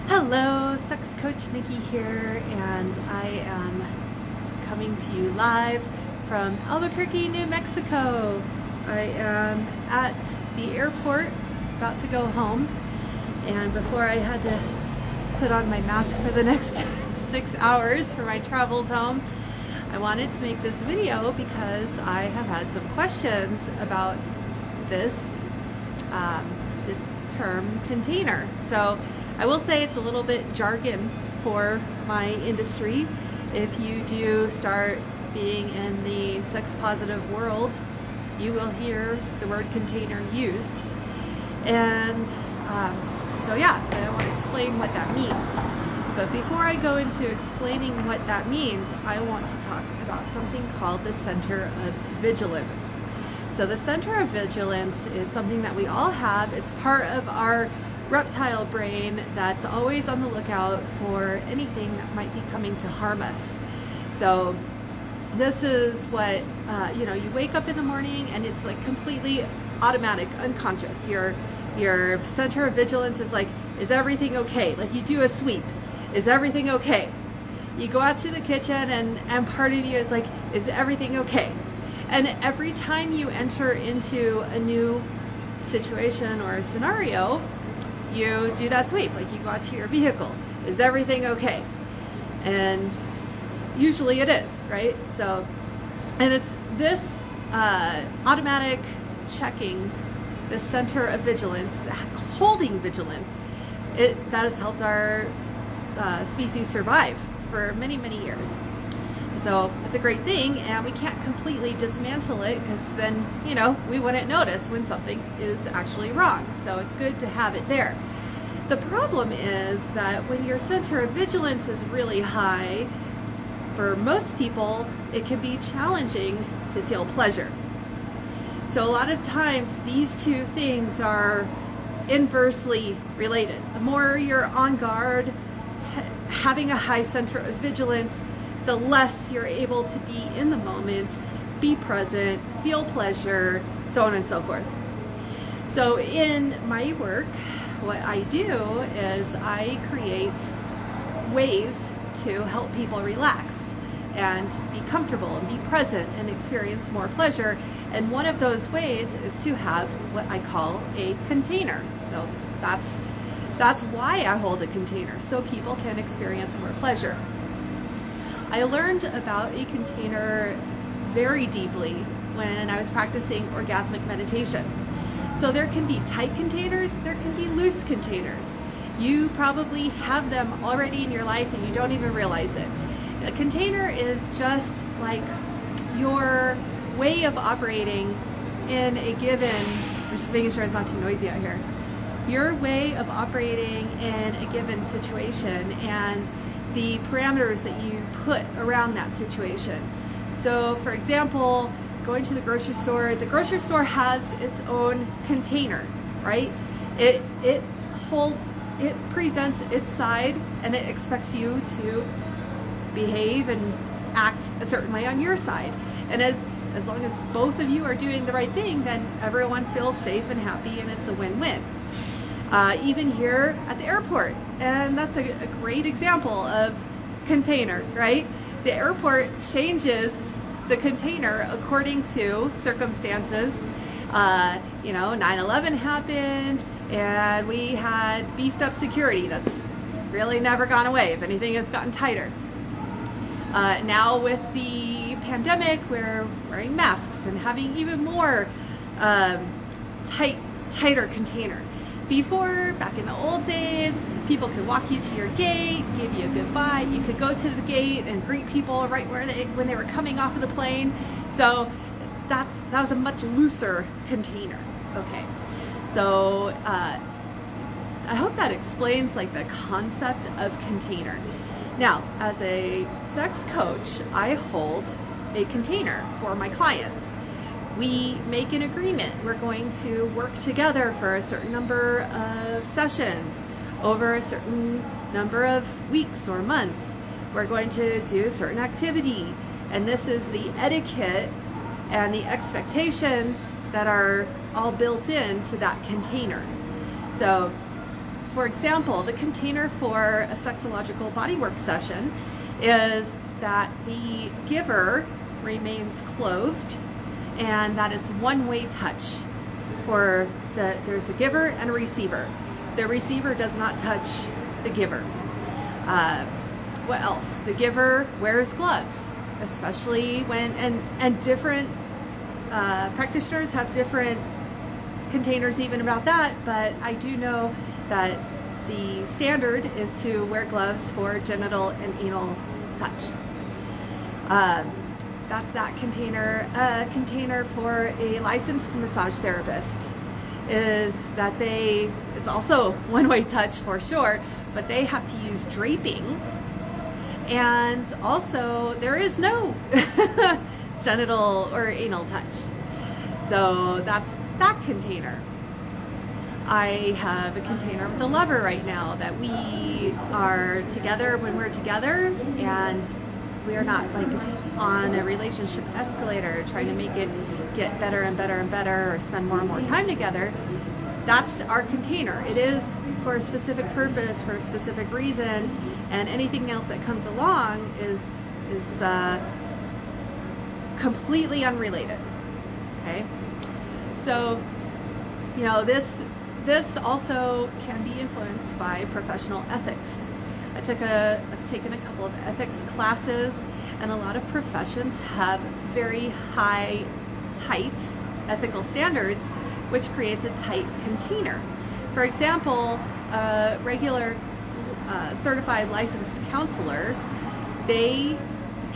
Hello, Sex Coach Nikki here, and I am coming to you live from Albuquerque, New Mexico. I am at the airport, about to go home, and before I had to put on my mask for the next 6 hours for my travels home, I wanted to make this video because I have had some questions about this term container. So I will say it's a little bit jargon for my industry. If you do start being in the sex positive world, you will hear the word container used. And so I want to explain what that means. But before I go into explaining what that means, I want to talk about something called the center of vigilance. So the center of vigilance is something that we all have. It's part of our reptile brain that's always on the lookout for anything that might be coming to harm us. So this is what, you wake up in the morning and it's like completely automatic, unconscious. Your center of vigilance is like, is everything okay? Like you do a sweep. Is everything okay? You go out to the kitchen and part of you is like, is everything okay? And every time you enter into a new situation or a scenario, you do that sweep. Like you go out to your vehicle. Is everything okay? And usually it is, right? So, and it's this automatic checking, the center of vigilance, holding vigilance, that has helped our species survive for many, many years. So it's a great thing, and we can't completely dismantle it because then, we wouldn't notice when something is actually wrong. So it's good to have it there. The problem is that when your center of vigilance is really high, for most people, it can be challenging to feel pleasure. So a lot of times these two things are inversely related. The more you're on guard, having a high center of vigilance, the less you're able to be in the moment, be present, feel pleasure, so on and so forth. So in my work, what I do is I create ways to help people relax and be comfortable and be present and experience more pleasure. And one of those ways is to have what I call a container. So that's why I hold a container, so people can experience more pleasure. I learned about a container very deeply when I was practicing orgasmic meditation. So there can be tight containers, there can be loose containers. You probably have them already in your life and you don't even realize it. A container is just like your way of operating in a given, I'm just making sure it's not too noisy out here, your way of operating in a given situation and the parameters that you put around that situation. So for example, going to the grocery store has its own container, right? It presents its side and it expects you to behave and act a certain way on your side. And as long as both of you are doing the right thing, then everyone feels safe and happy and it's a win-win. Even here at the airport, and that's a great example of container, right? The airport changes the container according to circumstances. 9/11 happened and we had beefed up security. That's really never gone away. If anything, it's gotten tighter. Now with the pandemic, we're wearing masks and having even more tighter container. Before, back in the old days, people could walk you to your gate, give you a goodbye. You could go to the gate and greet people right when they were coming off of the plane. So that was a much looser container. Okay, so I hope that explains like the concept of container. Now, as a sex coach, I hold a container for my clients. We make an agreement. We're going to work together for a certain number of sessions over a certain number of weeks or months. We're going to do a certain activity. And this is the etiquette and the expectations that are all built into that container. So for example, the container for a sexological bodywork session is that the giver remains clothed and that it's one-way touch. There's a giver and a receiver. The receiver does not touch the giver. What else? The giver wears gloves, especially when, and different practitioners have different containers even about that, but I do know that the standard is to wear gloves for genital and anal touch. That's that container. A container for a licensed massage therapist is that it's also one-way touch for sure, but they have to use draping, and also there is no genital or anal touch. So that's that container. I have a container with a lover right now that we are together when we're together, and we are not like on a relationship escalator trying to make it get better and better and better or spend more and more time together. That's our container. It is for a specific purpose, for a specific reason, and anything else that comes along is completely unrelated. Okay, so you know this also can be influenced by professional ethics. I've taken a couple of ethics classes, and a lot of professions have very high, tight ethical standards, which creates a tight container. For example, a regular certified licensed counselor, they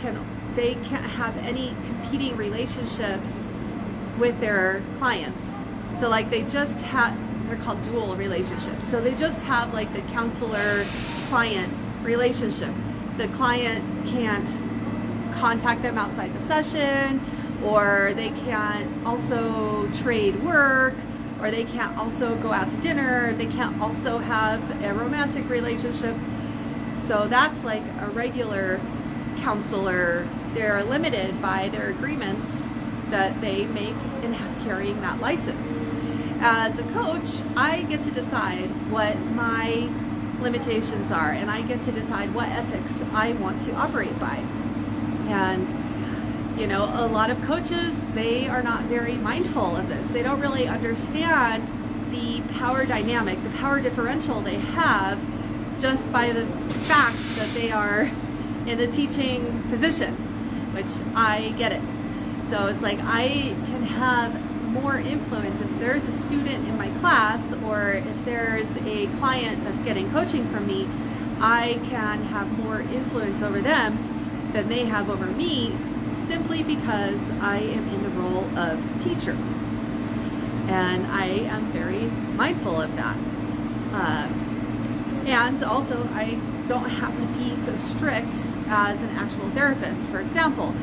can't have any competing relationships with their clients. So like they're called dual relationships. So they just have like the counselor-client relationship. The client can't contact them outside the session, or they can't also trade work, or they can't also go out to dinner, they can't also have a romantic relationship. So that's like a regular counselor. They're limited by their agreements that they make in carrying that license. As a coach, I get to decide what my limitations are, and I get to decide what ethics I want to operate by. And you know, a lot of coaches, they are not very mindful of this. They don't really understand the power dynamic, the power differential they have just by the fact that they are in the teaching position, which I get it. So it's like I can have more influence if there's a student in my class, or if there's a client that's getting coaching from me, I can have more influence over them than they have over me, simply because I am in the role of teacher. And I am very mindful of that. And also, I don't have to be so strict as an actual therapist. For example,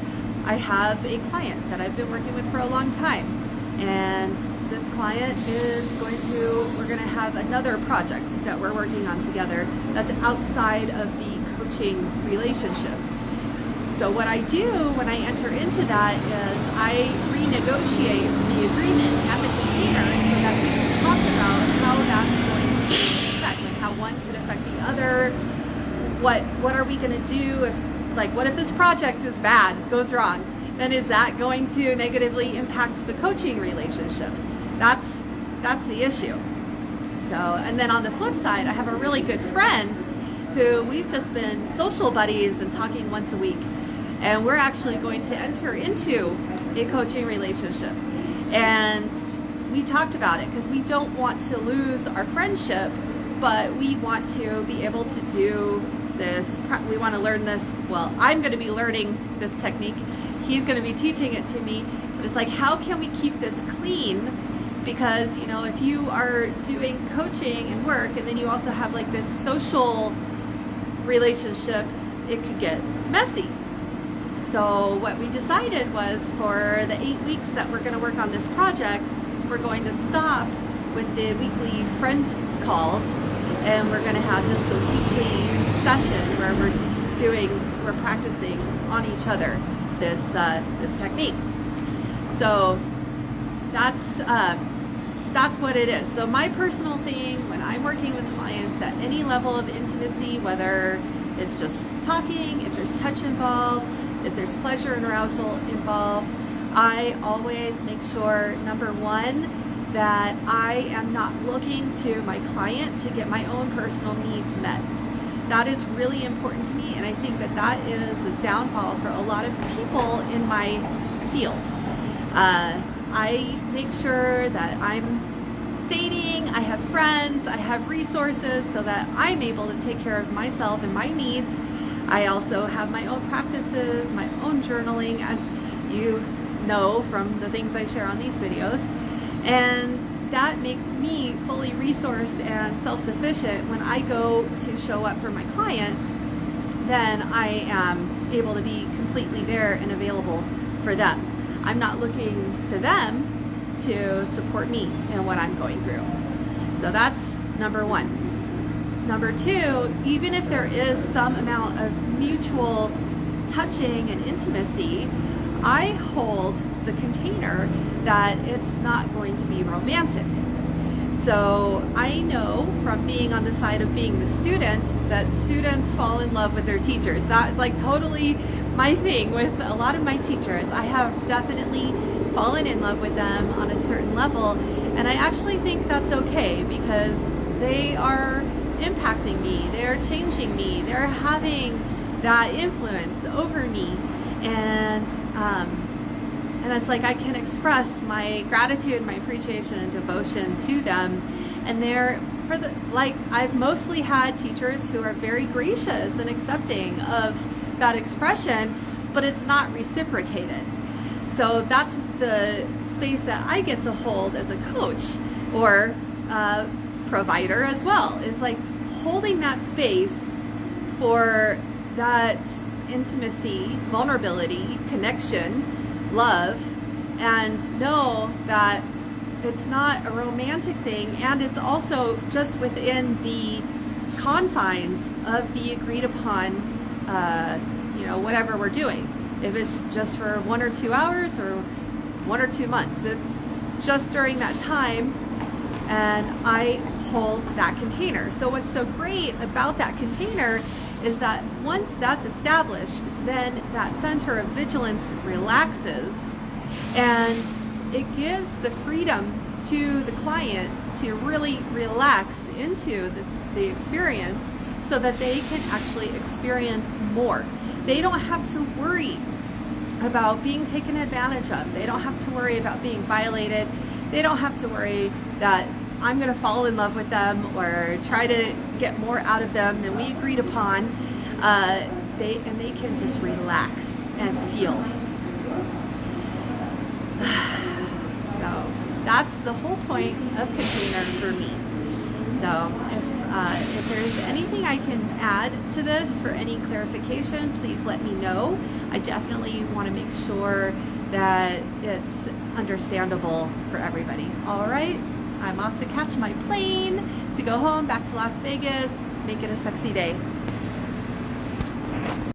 I have a client that I've been working with for a long time, and this client we're going to have another project that we're working on together that's outside of the coaching relationship. So what I do when I enter into that is I renegotiate the agreement and the container so that we can talk about how that's going to affect, like how one could affect the other. What are we going to do if, like, what if this project is bad, goes wrong? Then is that going to negatively impact the coaching relationship? That's the issue. So, and then on the flip side, I have a really good friend who we've just been social buddies and talking once a week. And we're actually going to enter into a coaching relationship. And we talked about it because we don't want to lose our friendship, but we want to be able to do this. We want to learn this. Well, I'm going to be learning this technique. He's going to be teaching it to me. But it's like, how can we keep this clean? Because, you know, if you are doing coaching and work, and then you also have like this social relationship, it could get messy. So what we decided was, for the 8 weeks that we're going to work on this project, we're going to stop with the weekly friend calls, and we're going to have just the weekly session where we're practicing on each other this technique. So that's that's what it is. So my personal thing when I'm working with clients at any level of intimacy, whether it's just talking, if there's touch involved, if there's pleasure and arousal involved, I always make sure, number one, that I am not looking to my client to get my own personal needs met. That is really important to me, and I think that that is the downfall for a lot of people in my field. I make sure that I'm dating, I have friends, I have resources so that I'm able to take care of myself and my needs. I also have my own practices, my own journaling, as you know from the things I share on these videos. And that makes me fully resourced and self-sufficient. When I go to show up for my client, then I am able to be completely there and available for them. I'm not looking to them to support me in what I'm going through. So that's number one. Number two, even if there is some amount of mutual touching and intimacy, I hold the container that it's not going to be romantic. So I know from being on the side of being the student that students fall in love with their teachers. That is like totally my thing with a lot of my teachers. I have definitely fallen in love with them on a certain level, and I actually think that's okay because they are impacting me, they're changing me, they're having that influence over me, and it's like I can express my gratitude, my appreciation and devotion to them. And I've mostly had teachers who are very gracious and accepting of that expression, but it's not reciprocated. So that's the space that I get to hold as a coach or provider as well, is like holding that space for that intimacy, vulnerability, connection, love, and know that it's not a romantic thing, and it's also just within the confines of the agreed upon, whatever we're doing. If it's just for 1 or 2 hours or 1 or 2 months, it's just during that time, and I hold that container. So what's so great about that container is that once that's established, then that center of vigilance relaxes, and it gives the freedom to the client to really relax into the experience so that they can actually experience more. They don't have to worry about being taken advantage of. They don't have to worry about being violated. They don't have to worry that I'm going to fall in love with them or try to get more out of them than we agreed upon. They can just relax and feel. So that's the whole point of container for me. So if there's anything I can add to this for any clarification, please let me know. I definitely want to make sure that it's understandable for everybody. All right, I'm off to catch my plane to go home back to Las Vegas. Make it a sexy day.